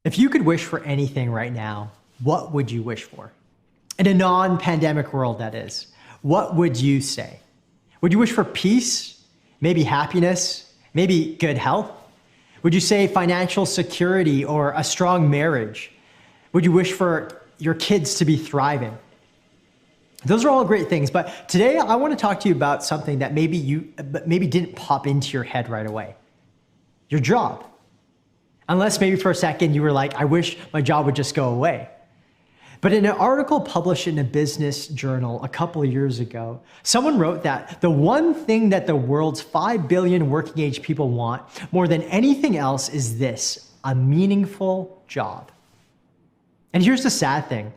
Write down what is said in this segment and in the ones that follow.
If you could wish for anything right now, what would you wish for? In a non-pandemic world, that is. What would you say? Would you wish for peace? Maybe happiness? Maybe good health? Would you say financial security or a strong marriage? Would you wish for your kids to be thriving? Those are all great things, but today I want to talk to you about something that maybe didn't pop into your head right away. Your job. Unless maybe for a second you were like, I wish my job would just go away. But in an article published in a business journal a couple of years ago, someone wrote that the one thing that the world's 5 billion working age people want more than anything else is this: a meaningful job. And here's the sad thing.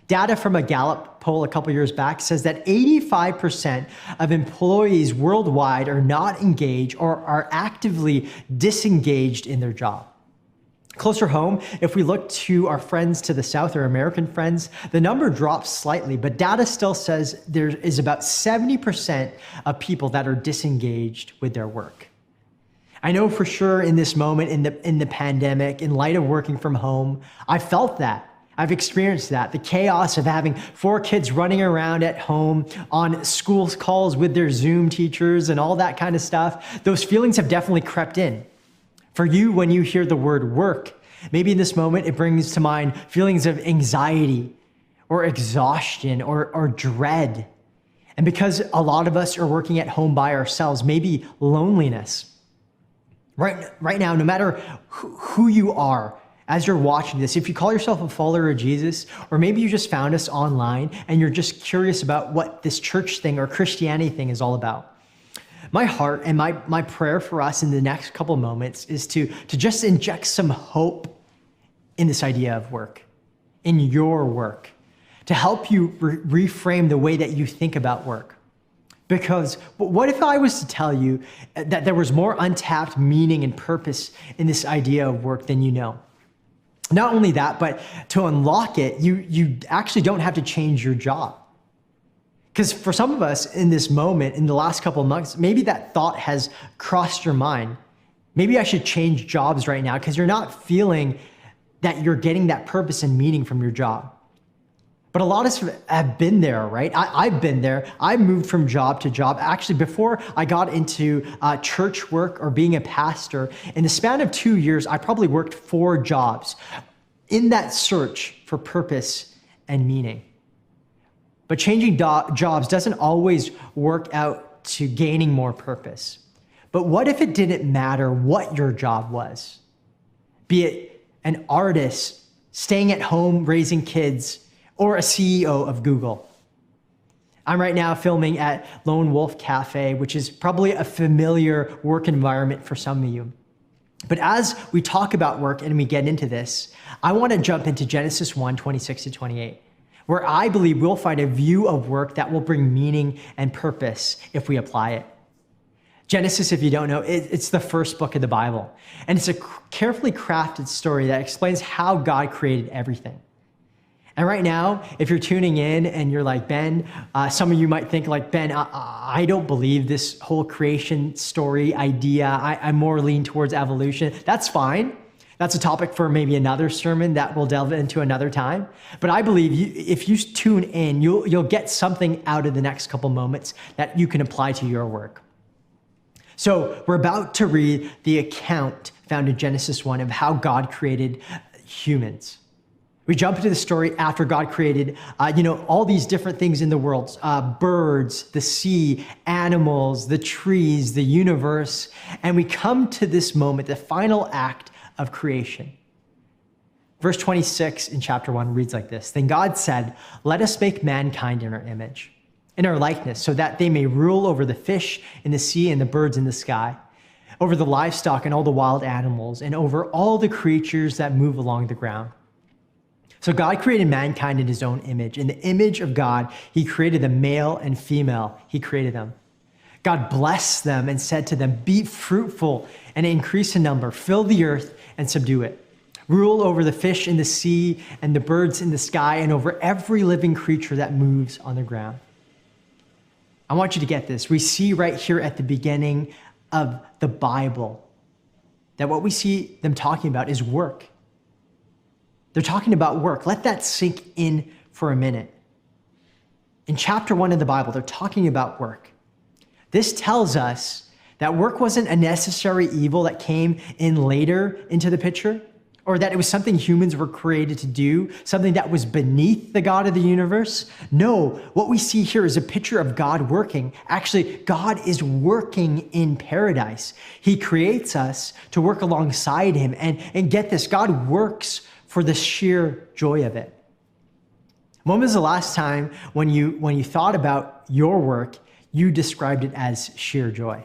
Data from a Gallup poll a couple years back says that 85% of employees worldwide are not engaged or are actively disengaged in their job. Closer home, if we look to our friends to the south, our American friends, the number drops slightly, but data still says there is about 70% of people that are disengaged with their work. I know for sure in this moment, in the pandemic, in light of working from home, I felt that. I've experienced that, the chaos of having 4 kids running around at home on school calls with their Zoom teachers and all that kind of stuff. Those feelings have definitely crept in. For you, when you hear the word work, maybe in this moment it brings to mind feelings of anxiety or exhaustion or dread. And because a lot of us are working at home by ourselves, maybe loneliness. Right now, no matter who you are, as you're watching this, if you call yourself a follower of Jesus, or maybe you just found us online and you're just curious about what this church thing or Christianity thing is all about, my heart and my prayer for us in the next couple moments is to just inject some hope in this idea of work, in your work, to help you reframe the way that you think about work. Because what if I was to tell you that there was more untapped meaning and purpose in this idea of work than you know? Not only that, but to unlock it, you actually don't have to change your job. Because for some of us in this moment, in the last couple of months, maybe that thought has crossed your mind. Maybe I should change jobs right now because you're not feeling that you're getting that purpose and meaning from your job. But a lot of us have been there, right? I've been there. I moved from job to job. Actually, before I got into church work or being a pastor, in the span of 2 years, I probably worked 4 jobs in that search for purpose and meaning. But changing jobs doesn't always work out to gaining more purpose. But what if it didn't matter what your job was? Be it an artist, staying at home, raising kids, or a CEO of Google. I'm right now filming at Lone Wolf Cafe, which is probably a familiar work environment for some of you. But as we talk about work and we get into this, I want to jump into Genesis 1:26-28. Where I believe we'll find a view of work that will bring meaning and purpose if we apply it. Genesis, if you don't know, it's the first book of the Bible. And it's a carefully crafted story that explains how God created everything. And right now, if you're tuning in and you're like, Ben, some of you might think like, Ben, I don't believe this whole creation story idea. I'm more lean towards evolution. That's fine. That's a topic for maybe another sermon that we'll delve into another time. But I believe if you tune in, you'll get something out of the next couple moments that you can apply to your work. So we're about to read the account found in Genesis 1 of how God created humans. We jump into the story after God created, all these different things in the world, birds, the sea, animals, the trees, the universe. And we come to this moment, the final act of creation. Verse 26 in chapter 1 reads like this. Then God said, let us make mankind in our image, in our likeness, so that they may rule over the fish in the sea and the birds in the sky, over the livestock and all the wild animals, and over all the creatures that move along the ground. So God created mankind in his own image. In the image of God, he created them, male and female. He created them. God blessed them and said to them, "Be fruitful and increase in number, fill the earth and subdue it. Rule over the fish in the sea and the birds in the sky and over every living creature that moves on the ground." I want you to get this. We see right here at the beginning of the Bible that what we see them talking about is work. They're talking about work. Let that sink in for a minute. In chapter 1 of the Bible, they're talking about work. This tells us that work wasn't a necessary evil that came in later into the picture, or that it was something humans were created to do, something that was beneath the God of the universe. No, what we see here is a picture of God working. Actually, God is working in paradise. He creates us to work alongside him. And get this, God works for the sheer joy of it. When was the last time when you thought about your work, you described it as sheer joy?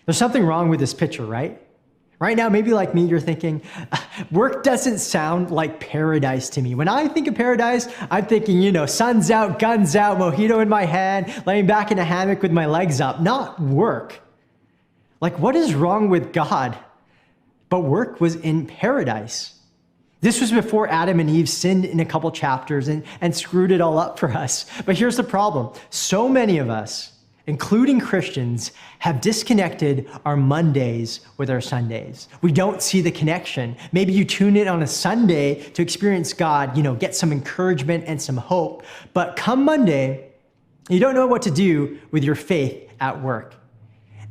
There's something wrong with this picture, right? Right now, maybe like me, you're thinking, work doesn't sound like paradise to me. When I think of paradise, I'm thinking, sun's out, guns out, mojito in my hand, laying back in a hammock with my legs up, not work. Like, what is wrong with God? But work was in paradise. This was before Adam and Eve sinned in a couple chapters and screwed it all up for us. But here's the problem. So many of us, including Christians, have disconnected our Mondays with our Sundays. We don't see the connection. Maybe you tune in on a Sunday to experience God, get some encouragement and some hope. But come Monday, you don't know what to do with your faith at work.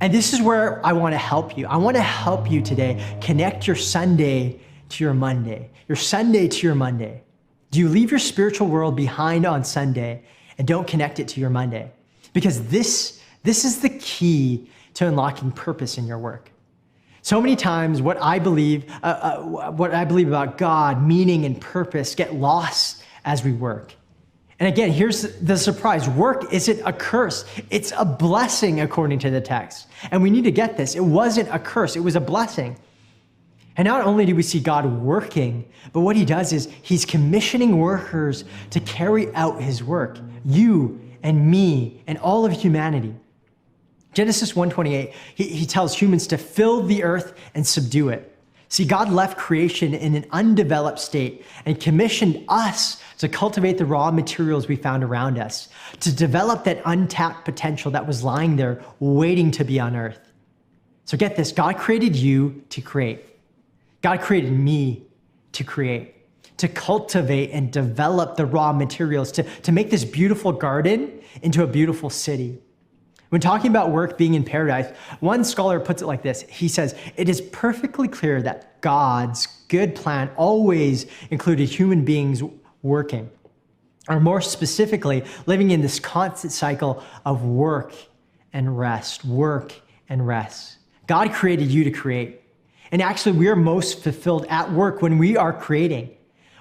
And this is where I want to help you. I want to help you today connect your Sunday to your Monday, your Sunday to your Monday. Do you leave your spiritual world behind on Sunday and don't connect it to your Monday? Because this is the key to unlocking purpose in your work. So many times what I believe about God, meaning and purpose, get lost as we work. And again, here's the surprise. Work isn't a curse. It's a blessing according to the text. And we need to get this. It wasn't a curse. It was a blessing. And not only do we see God working, but what he does is he's commissioning workers to carry out his work. You and me and all of humanity. Genesis 1:28, he tells humans to fill the earth and subdue it. See, God left creation in an undeveloped state and commissioned us to cultivate the raw materials we found around us, to develop that untapped potential that was lying there waiting to be unearthed. So get this, God created you to create. God created me to create, to cultivate and develop the raw materials, to make this beautiful garden into a beautiful city. When talking about work being in paradise, one scholar puts it like this. He says, "It is perfectly clear that God's good plan always included human beings working, or more specifically, living in this constant cycle of work and rest, work and rest." God created you to create. And actually, we are most fulfilled at work when we are creating.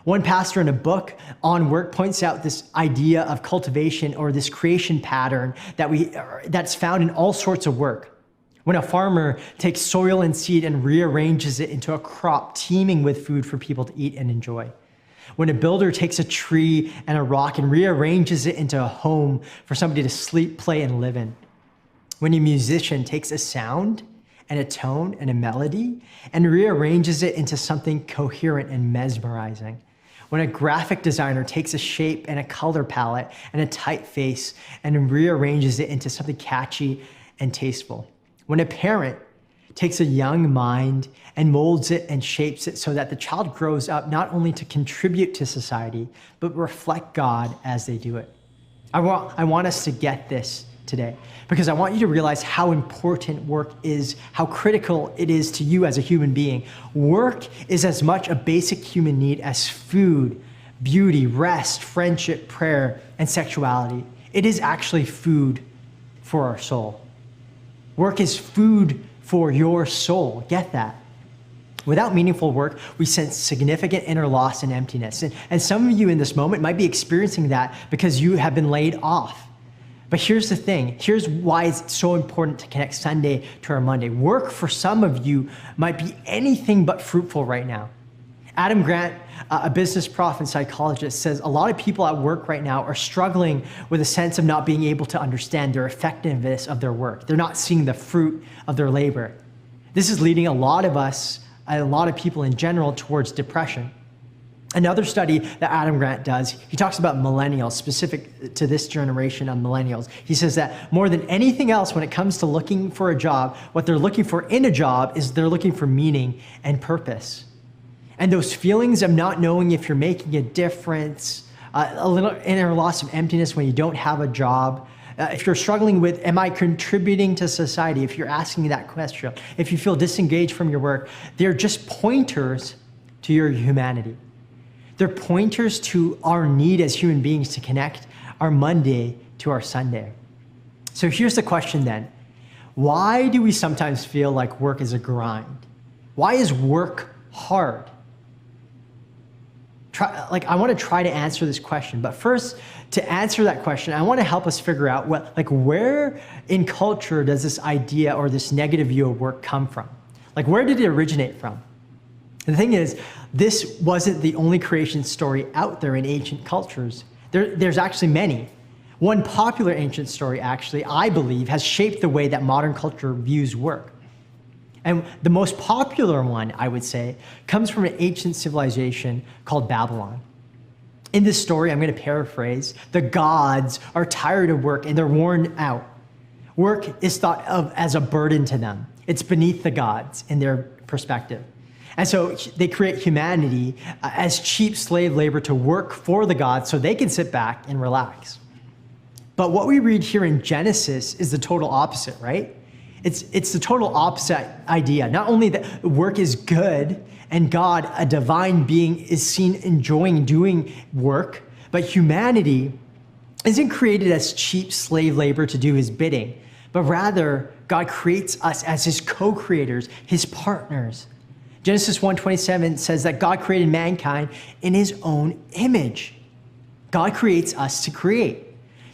One pastor in a book on work points out this idea of cultivation or this creation pattern that's found in all sorts of work. When a farmer takes soil and seed and rearranges it into a crop teeming with food for people to eat and enjoy. When a builder takes a tree and a rock and rearranges it into a home for somebody to sleep, play, and live in. When a musician takes a sound and a tone and a melody and rearranges it into something coherent and mesmerizing. When a graphic designer takes a shape and a color palette and a typeface and rearranges it into something catchy and tasteful. When a parent takes a young mind and molds it and shapes it so that the child grows up not only to contribute to society, but reflect God as they do it. I want us to get this today, because I want you to realize how important work is, how critical it is to you as a human being. Work is as much a basic human need as food, beauty, rest, friendship, prayer, and sexuality. It is actually food for our soul. Work is food for your soul. Get that? Without meaningful work, we sense significant inner loss and emptiness. And some of you in this moment might be experiencing that because you have been laid off. But here's the thing. Here's why it's so important to connect Sunday to our Monday. Work for some of you might be anything but fruitful right now. Adam Grant, a business prof and psychologist, says a lot of people at work right now are struggling with a sense of not being able to understand their effectiveness of their work. They're not seeing the fruit of their labor. This is leading a lot of us, a lot of people in general, towards depression. Another study that Adam Grant does, he talks about millennials, specific to this generation of millennials. He says that more than anything else, when it comes to looking for a job, what they're looking for in a job is they're looking for meaning and purpose. And those feelings of not knowing if you're making a difference, a little inner loss of emptiness when you don't have a job, if you're struggling with, am I contributing to society? If you're asking that question, if you feel disengaged from your work, they're just pointers to your humanity. They're pointers to our need as human beings to connect our Monday to our Sunday. So here's the question then. Why do we sometimes feel like work is a grind? Why is work hard? I want to try to answer this question, but first, to answer that question, I want to help us figure out where in culture does this idea or this negative view of work come from? Where did it originate from? The thing is, this wasn't the only creation story out there in ancient cultures. There's actually many. One popular ancient story, actually, I believe, has shaped the way that modern culture views work. And the most popular one, I would say, comes from an ancient civilization called Babylon. In this story, I'm going to paraphrase, the gods are tired of work and they're worn out. Work is thought of as a burden to them. It's beneath the gods in their perspective. And so they create humanity as cheap slave labor to work for the gods so they can sit back and relax. But what we read here in Genesis is the total opposite, right? It's the total opposite idea. Not only that work is good and God, a divine being, is seen enjoying doing work, but humanity isn't created as cheap slave labor to do his bidding, but rather God creates us as his co-creators, his partners. Genesis 1:27 says that God created mankind in his own image. God creates us to create.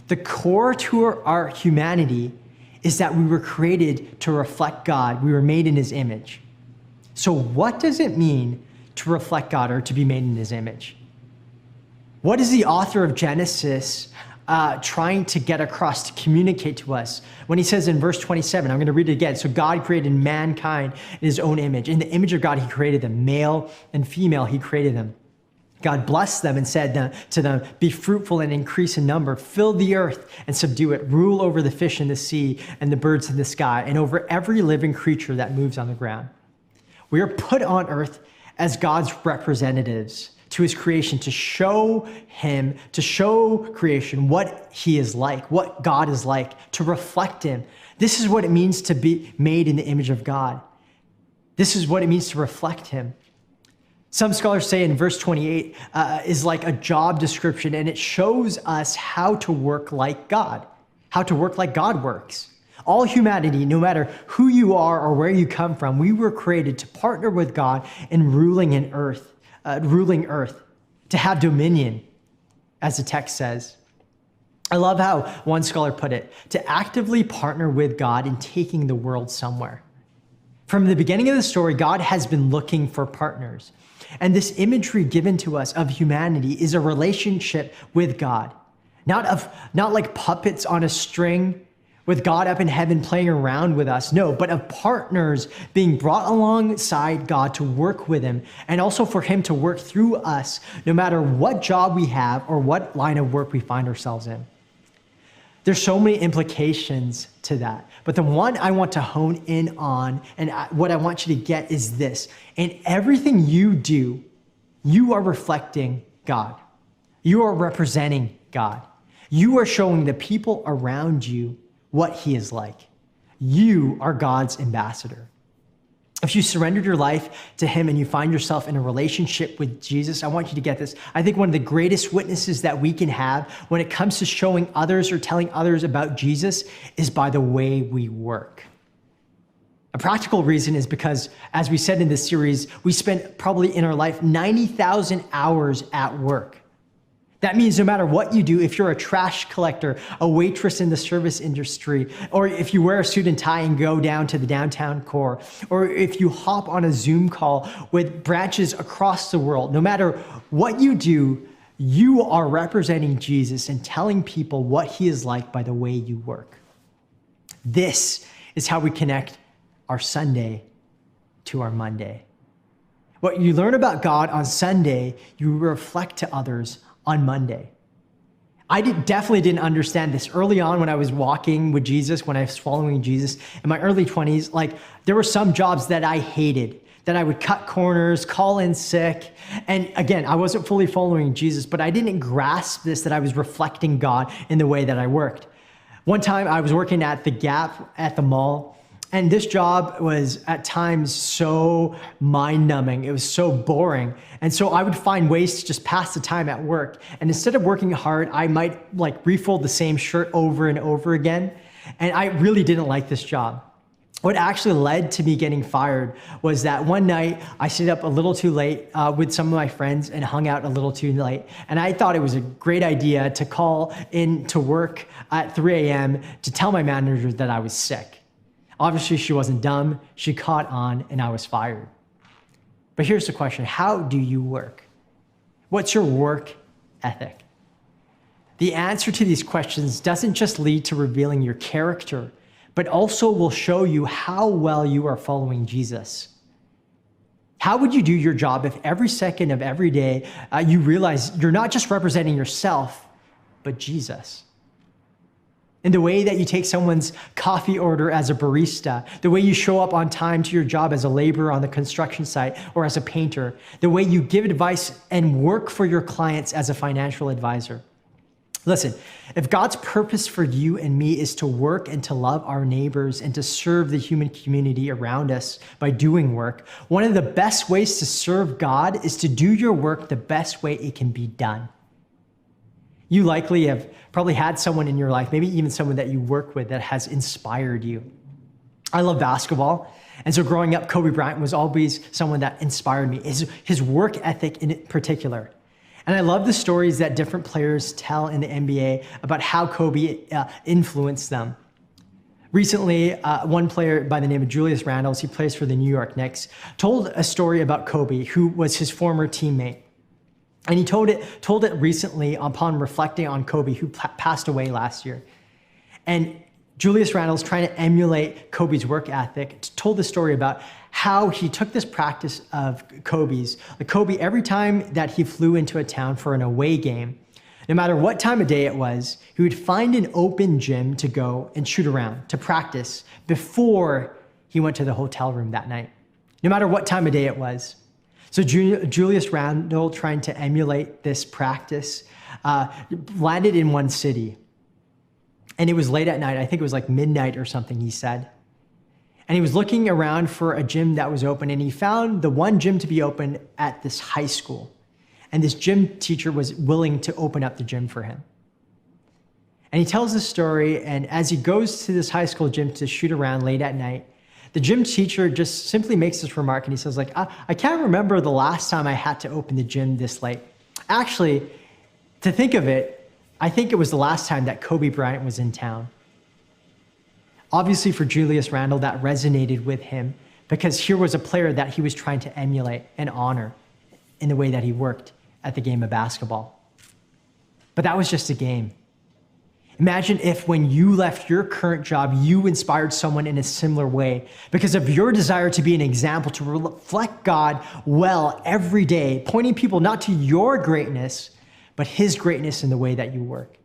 The core to our humanity is that we were created to reflect God. We were made in his image. So what does it mean to reflect God or to be made in his image? What is the author of Genesis trying to get across to communicate to us when he says in verse 27, I'm going to read it again. So God created mankind in his own image. In the image of God, he created them. Male and female, he created them. God blessed them and said to them, be fruitful and increase in number, fill the earth and subdue it, rule over the fish in the sea and the birds in the sky, and over every living creature that moves on the ground. We are put on earth as God's representatives to his creation to show him, to show creation what he is like, what God is like, to reflect him. This is what it means to be made in the image of God. This is what it means to reflect him. Some scholars say in verse 28 is like a job description, and it shows us how to work like God, how to work like God works. All humanity, no matter who you are or where you come from, we were created to partner with God in ruling earth, to have dominion, as the text says. I love how one scholar put it, to actively partner with God in taking the world somewhere. From the beginning of the story, God has been looking for partners. And this imagery given to us of humanity is a relationship with God, not like puppets on a string with God up in heaven playing around with us. No, but of partners being brought alongside God to work with him, and also for him to work through us, no matter what job we have or what line of work we find ourselves in. There's so many implications to that. But the one I want to hone in on and what I want you to get is this. In everything you do, you are reflecting God. You are representing God. You are showing the people around you what he is like. You are God's ambassador. If you surrendered your life to him and you find yourself in a relationship with Jesus, I want you to get this. I think one of the greatest witnesses that we can have when it comes to showing others or telling others about Jesus is by the way we work. A practical reason is because, as we said in this series, we spend probably in our life 90,000 hours at work. That means no matter what you do, if you're a trash collector, a waitress in the service industry, or if you wear a suit and tie and go down to the downtown core, or if you hop on a Zoom call with branches across the world, no matter what you do, you are representing Jesus and telling people what he is like by the way you work. This is how we connect our Sunday to our Monday. What you learn about God on Sunday, you reflect to others on Monday. I definitely didn't understand this early on when I was walking with Jesus, when I was following Jesus in my early 20s. Like, there were some jobs that I hated, that I would cut corners, call in sick. And again, I wasn't fully following Jesus, but I didn't grasp this, that I was reflecting God in the way that I worked. One time I was working at the Gap at the mall, and this job was at times so mind-numbing. It was so boring. And so I would find ways to just pass the time at work. And instead of working hard, I might refold the same shirt over and over again. And I really didn't like this job. What actually led to me getting fired was that one night I stayed up a little too late with some of my friends and hung out a little too late. And I thought it was a great idea to call in to work at 3 a.m. to tell my manager that I was sick. Obviously, she wasn't dumb. She caught on, and I was fired. But here's the question. How do you work? What's your work ethic? The answer to these questions doesn't just lead to revealing your character, but also will show you how well you are following Jesus. How would you do your job if every second of every day you realize you're not just representing yourself, but Jesus? In the way that you take someone's coffee order as a barista, the way you show up on time to your job as a laborer on the construction site or as a painter, the way you give advice and work for your clients as a financial advisor. Listen, if God's purpose for you and me is to work and to love our neighbors and to serve the human community around us by doing work, one of the best ways to serve God is to do your work the best way it can be done. You likely have probably had someone in your life, maybe even someone that you work with, that has inspired you. I love basketball. And so growing up, Kobe Bryant was always someone that inspired me, his work ethic in particular. And I love the stories that different players tell in the NBA about how Kobe influenced them. Recently, one player by the name of Julius Randle, he plays for the New York Knicks, told a story about Kobe, who was his former teammate. And he told it recently upon reflecting on Kobe, who passed away last year. And Julius Randle's trying to emulate Kobe's work ethic, told the story about how he took this practice of Kobe's. Kobe, every time that he flew into a town for an away game, no matter what time of day it was, he would find an open gym to go and shoot around, to practice before he went to the hotel room that night, no matter what time of day it was. So Julius Randle, trying to emulate this practice, landed in one city. And it was late at night. I think it was like midnight or something, he said. And he was looking around for a gym that was open, and he found the one gym to be open at this high school. And this gym teacher was willing to open up the gym for him. And he tells this story, and as he goes to this high school gym to shoot around late at night, the gym teacher just simply makes this remark, and he says, I can't remember the last time I had to open the gym this late. Actually, to think of it, I think it was the last time that Kobe Bryant was in town. Obviously for Julius Randle, that resonated with him because here was a player that he was trying to emulate and honor in the way that he worked at the game of basketball. But that was just a game. Imagine if when you left your current job, you inspired someone in a similar way because of your desire to be an example, to reflect God well every day, pointing people not to your greatness, but his greatness in the way that you work.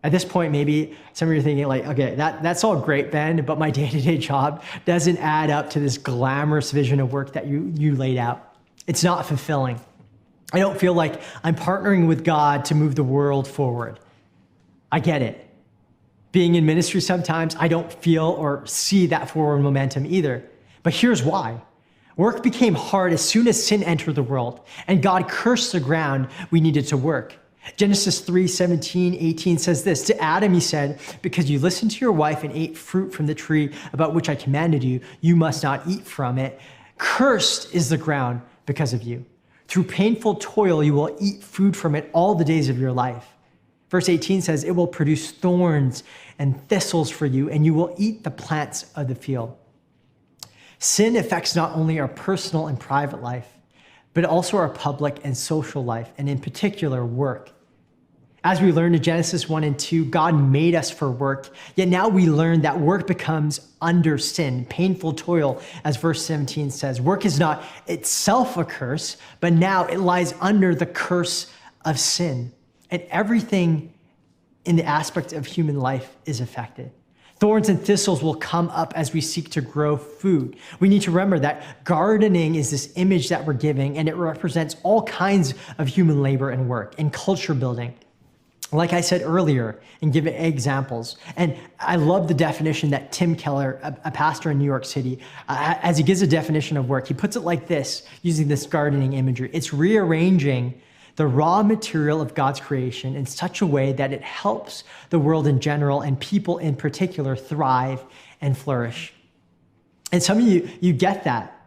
At this point, maybe some of you are thinking okay, that's all great, Ben, but my day-to-day job doesn't add up to this glamorous vision of work that you laid out. It's not fulfilling. I don't feel like I'm partnering with God to move the world forward. I get it. Being in ministry sometimes, I don't feel or see that forward momentum either. But here's why. Work became hard as soon as sin entered the world, and God cursed the ground we needed to work. Genesis 3:17-18 says this, to Adam he said, because you listened to your wife and ate fruit from the tree about which I commanded you, you must not eat from it. Cursed is the ground because of you. Through painful toil, you will eat food from it all the days of your life. Verse 18 says, it will produce thorns and thistles for you, and you will eat the plants of the field. Sin affects not only our personal and private life, but also our public and social life, and in particular, work. As we learned in Genesis 1 and 2, God made us for work, yet now we learn that work becomes under sin, painful toil, as verse 17 says. Work is not itself a curse, but now it lies under the curse of sin. And everything in the aspect of human life is affected. Thorns and thistles will come up as we seek to grow food. We need to remember that gardening is this image that we're giving, and it represents all kinds of human labor and work and culture building. Like I said earlier, and give examples. And I love the definition that Tim Keller, a pastor in New York City, as he gives a definition of work, he puts it like this, using this gardening imagery. It's rearranging the raw material of God's creation in such a way that it helps the world in general and people in particular thrive and flourish. And some of you get that.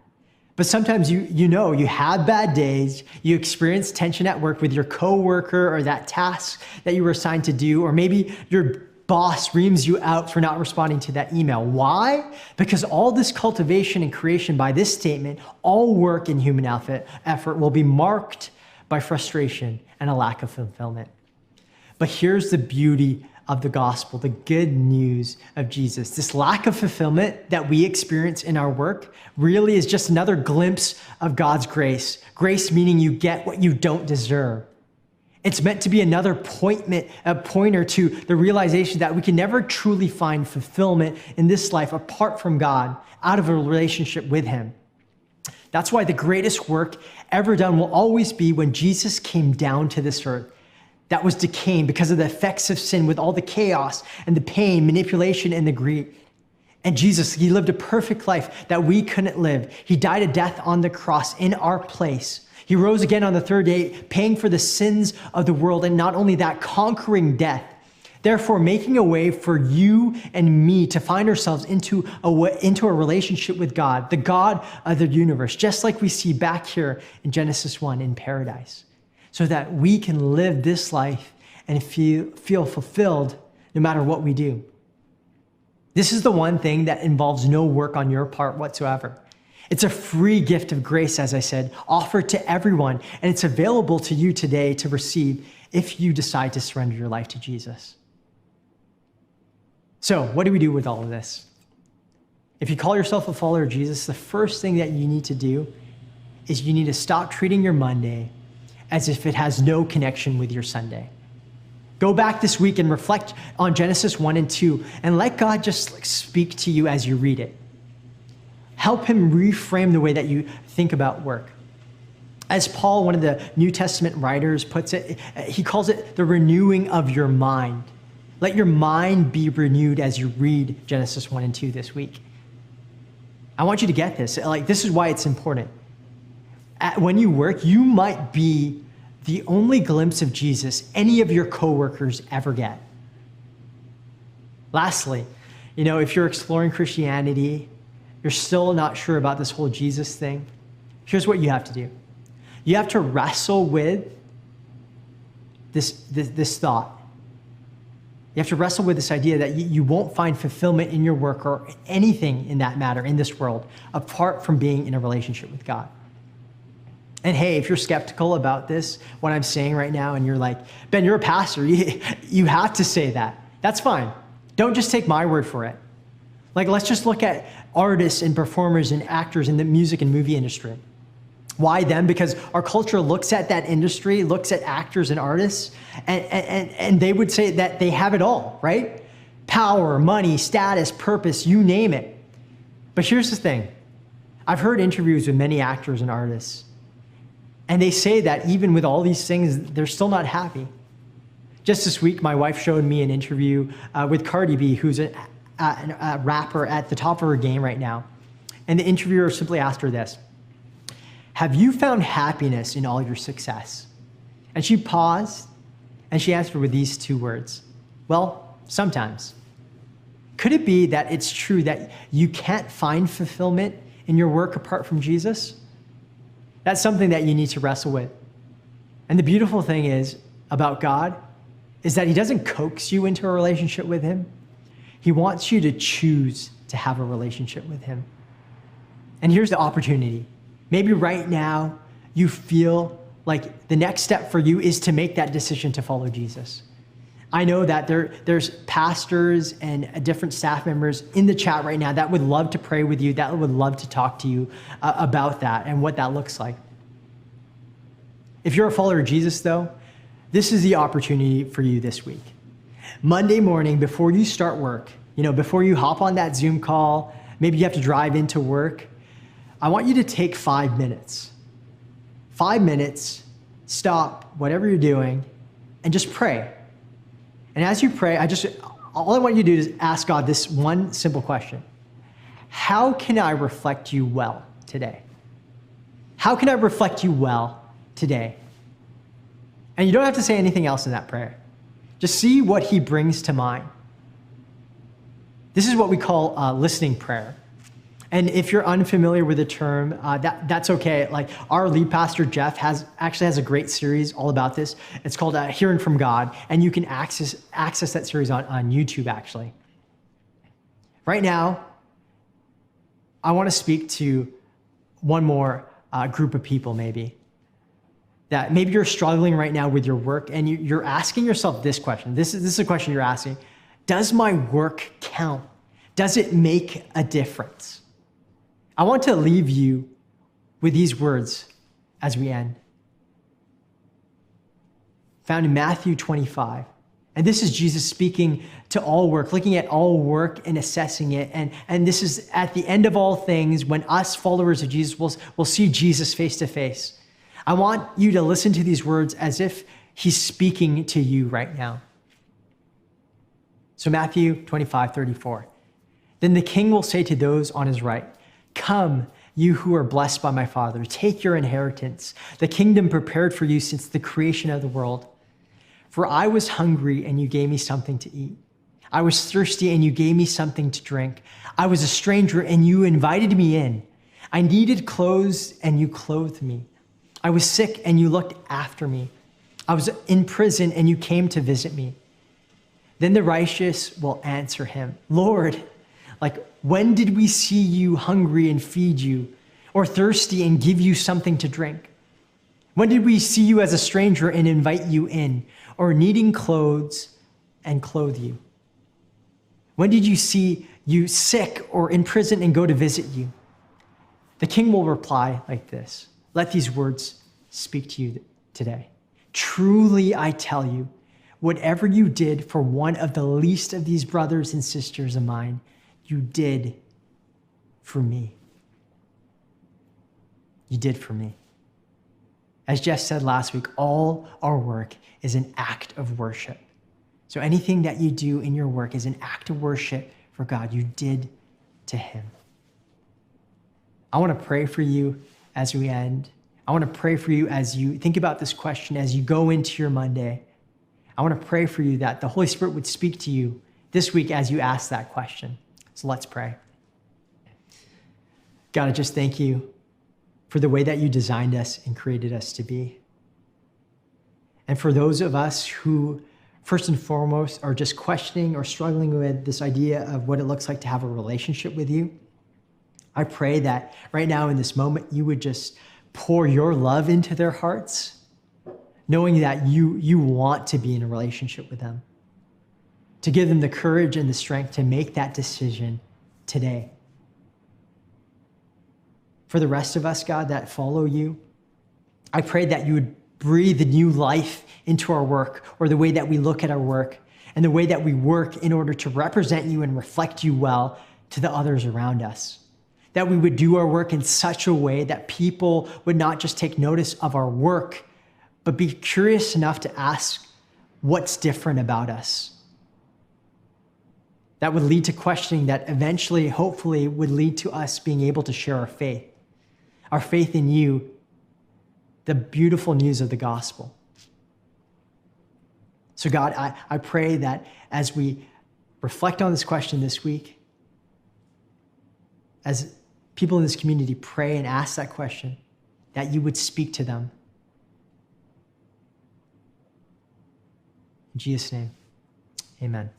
But sometimes you know you have bad days, you experience tension at work with your coworker or that task that you were assigned to do, or maybe your boss reams you out for not responding to that email. Why? Because all this cultivation and creation by this statement, all work in human effort will be marked by frustration and a lack of fulfillment. But here's the beauty of the gospel, the good news of Jesus. This lack of fulfillment that we experience in our work really is just another glimpse of God's grace. Grace meaning you get what you don't deserve. It's meant to be another pointer to the realization that we can never truly find fulfillment in this life apart from God, out of a relationship with Him. That's why the greatest work ever done will always be when Jesus came down to this earth that was decaying because of the effects of sin, with all the chaos and the pain, manipulation, and the greed. And Jesus, He lived a perfect life that we couldn't live. He died a death on the cross in our place. He rose again on the third day, paying for the sins of the world, and not only that, conquering death. Therefore, making a way for you and me to find ourselves into a relationship with God, the God of the universe, just like we see back here in Genesis 1 in paradise, so that we can live this life and feel fulfilled no matter what we do. This is the one thing that involves no work on your part whatsoever. It's a free gift of grace, as I said, offered to everyone, and it's available to you today to receive if you decide to surrender your life to Jesus. So, what do we do with all of this? If you call yourself a follower of Jesus, the first thing that you need to do is you need to stop treating your Monday as if it has no connection with your Sunday. Go back this week and reflect on Genesis 1 and 2 and let God just speak to you as you read it. Help Him reframe the way that you think about work. As Paul, one of the New Testament writers, puts it, he calls it the renewing of your mind. Let your mind be renewed as you read Genesis 1 and 2 this week. I want you to get this. This is why it's important. When you work, you might be the only glimpse of Jesus any of your coworkers ever get. Lastly, if you're exploring Christianity, you're still not sure about this whole Jesus thing, here's what you have to do. You have to wrestle with this thought. You have to wrestle with this idea that you won't find fulfillment in your work or anything in that matter in this world apart from being in a relationship with God. And hey, if you're skeptical about this, what I'm saying right now, and you're like, Ben, you're a pastor, you have to say that. That's fine. Don't just take my word for it. Let's just look at artists and performers and actors in the music and movie industry. Why them? Because our culture looks at that industry, looks at actors and artists, and they would say that they have it all, right? Power, money, status, purpose, you name it. But here's the thing. I've heard interviews with many actors and artists, and they say that even with all these things, they're still not happy. Just this week, my wife showed me an interview with Cardi B, who's a rapper at the top of her game right now. And the interviewer simply asked her this: have you found happiness in all your success? And she paused, and she answered with these two words: well, sometimes. Could it be that it's true that you can't find fulfillment in your work apart from Jesus? That's something that you need to wrestle with. And the beautiful thing is about God is that he doesn't coax you into a relationship with him. He wants you to choose to have a relationship with him. And here's the opportunity. Maybe right now you feel like the next step for you is to make that decision to follow Jesus. I know that there's pastors and different staff members in the chat right now that would love to pray with you, that would love to talk to you about that and what that looks like. If you're a follower of Jesus, though, this is the opportunity for you this week. Monday morning, before you start work, before you hop on that Zoom call, maybe you have to drive into work, I want you to take 5 minutes. 5 minutes, stop whatever you're doing, and just pray. And as you pray, all I want you to do is ask God this one simple question. How can I reflect you well today? How can I reflect you well today? And you don't have to say anything else in that prayer. Just see what he brings to mind. This is what we call listening prayer. And if you're unfamiliar with the term, that's okay. Like our lead pastor, Jeff, actually has a great series all about this. It's called Hearing from God, and you can access that series on YouTube, actually. Right now, I want to speak to one more group of people, maybe. That maybe you're struggling right now with your work, and you're asking yourself this question. This is a question you're asking. Does my work count? Does it make a difference? I want to leave you with these words as we end. Found in Matthew 25. And this is Jesus speaking to all work, looking at all work and assessing it. And this is at the end of all things when us followers of Jesus will see Jesus face to face. I want you to listen to these words as if he's speaking to you right now. So Matthew 25:34. Then the king will say to those on his right, "Come, you who are blessed by my Father, take your inheritance, the kingdom prepared for you since the creation of the world. For I was hungry and you gave me something to eat. I was thirsty and you gave me something to drink. I was a stranger and you invited me in. I needed clothes and you clothed me. I was sick and you looked after me. I was in prison and you came to visit me." Then the righteous will answer him, "Lord, when did we see you hungry and feed you, or thirsty and give you something to drink? When did we see you as a stranger and invite you in, or needing clothes and clothe you? When did you see you sick or in prison and go to visit you?" The king will reply like this. Let these words speak to you today. "Truly, I tell you, whatever you did for one of the least of these brothers and sisters of mine, you did for me." You did for me. As Jeff said last week, all our work is an act of worship. So anything that you do in your work is an act of worship for God. You did to him. I want to pray for you as we end. I want to pray for you as you think about this question, as you go into your Monday. I want to pray for you that the Holy Spirit would speak to you this week as you ask that question. So let's pray. God, I just thank you for the way that you designed us and created us to be. And for those of us who, first and foremost, are just questioning or struggling with this idea of what it looks like to have a relationship with you, I pray that right now in this moment, you would just pour your love into their hearts, knowing that you want to be in a relationship with them, to give them the courage and the strength to make that decision today. For the rest of us, God, that follow you, I pray that you would breathe new life into our work, or the way that we look at our work and the way that we work in order to represent you and reflect you well to the others around us. That we would do our work in such a way that people would not just take notice of our work, but be curious enough to ask what's different about us. That would lead to questioning that eventually, hopefully, would lead to us being able to share our faith in you, the beautiful news of the gospel. So God, I pray that as we reflect on this question this week, as people in this community pray and ask that question, that you would speak to them. In Jesus' name, amen.